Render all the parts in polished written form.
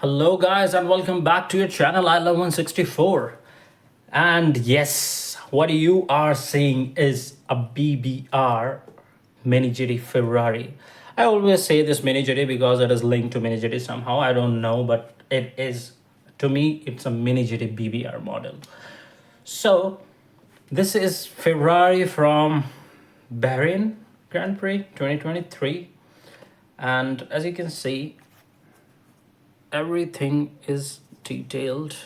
Hello, guys, and welcome back to your channel. I love 164. And yes, what you are seeing is a BBR Mini GT Ferrari. I always say this Mini GT because it is linked to Mini GT somehow. I don't know, but it is, to me, it's a Mini GT BBR model. So, this is Ferrari from Bahrain Grand Prix 2023. And as you can see, everything is detailed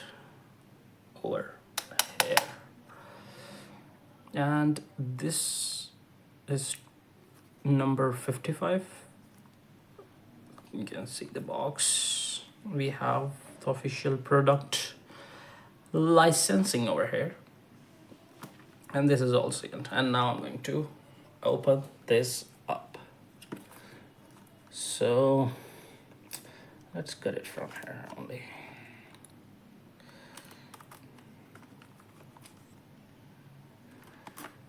over here, and this is number 55. You can see the box. We have the official product licensing over here, and this is all sealed. And now I'm going to open this up. So let's cut it from here only.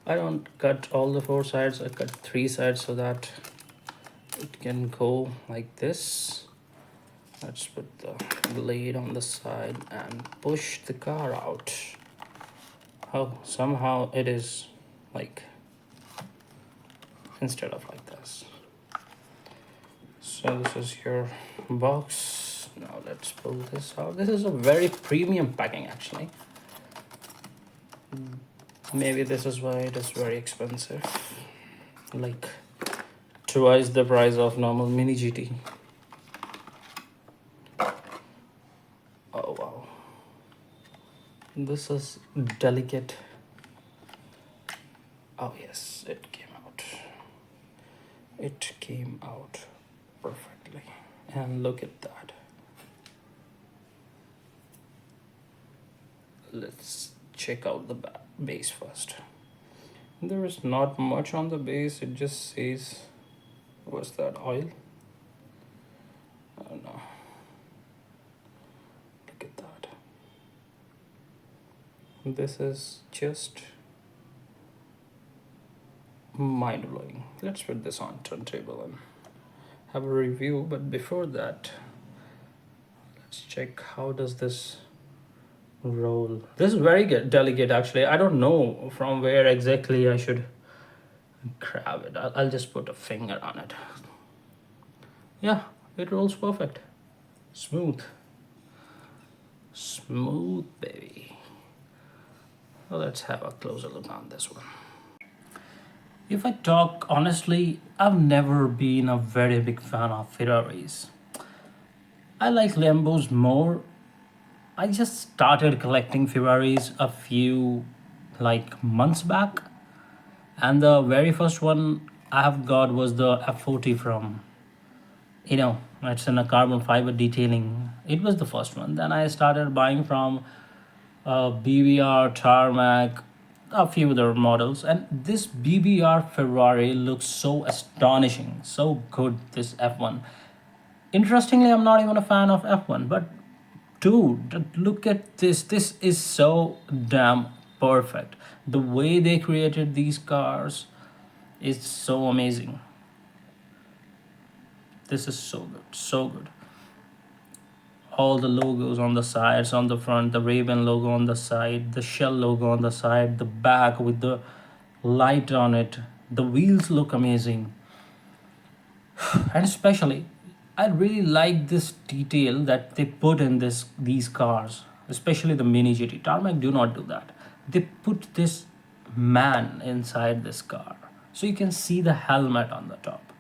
I don't cut all the four sides, I cut three sides so that it can go like this. Let's put the blade on the side and push the car out. Oh, somehow it is like instead of like this. So this is your box. Now let's pull this out. This is a very premium packing actually. Maybe this is why it is very expensive, like twice the price of normal Mini GT. Oh wow, this is delicate. Oh yes, it came out. It came out perfectly. And look at that. Let's check out the base first. There is not much on the base. It just says, what's that, oil? I don't know. Look at that. This is just mind-blowing. Let's put this on turntable and have a review, but before that, let's check how does this roll. This is very delicate actually. I don't know from where exactly I should grab it. I'll just put a finger on it. Yeah, it rolls perfect. Smooth baby. Well, let's have a closer look on this one. If I talk honestly, I've never been a very big fan of Ferraris. I like Lambos more. I just started collecting Ferraris a few months back, and the very first one I have got was the F40 from, it's in a carbon fiber detailing. It was the first one. Then I started buying from BBR, Tarmac, a few other models, and this BBR Ferrari looks so astonishing, so good. This F1. Interestingly, I'm not even a fan of F1, but dude, look at this. This is so damn perfect. The way they created these cars is so amazing. This is so good, so good. All the logos on the sides, on the front, the Raven logo on the side, the Shell logo on the side, the back with the light on it. The wheels look amazing. And especially, I really like this detail that they put in these cars, especially the Mini GT. Tarmac do not do that. They put this man inside this car, so you can see the helmet on the top.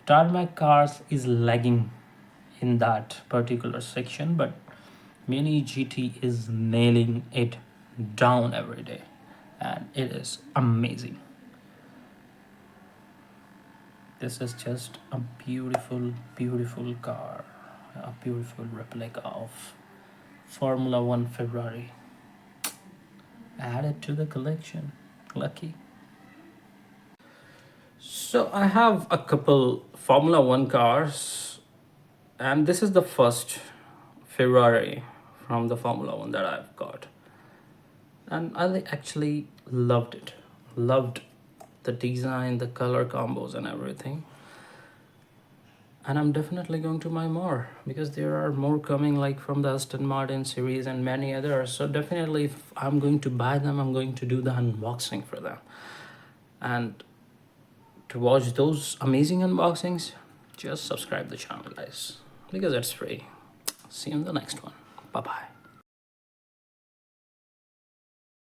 Tarmac cars is lagging in that particular section, but Mini GT is nailing it down every day, and it is amazing. This is just a beautiful car, a beautiful replica of Formula One Ferrari. Added to the collection. Lucky. So I have a couple Formula One cars, and this is the first Ferrari from the Formula One that I've got. And I actually loved it. Loved the design, the color combos, and everything. And I'm definitely going to buy more because there are more coming, like from the Aston Martin series and many others. So definitely if I'm going to buy them, I'm going to do the unboxing for them. And to watch those amazing unboxings, just subscribe the channel, guys, because it's free. See you in the next one. Bye bye.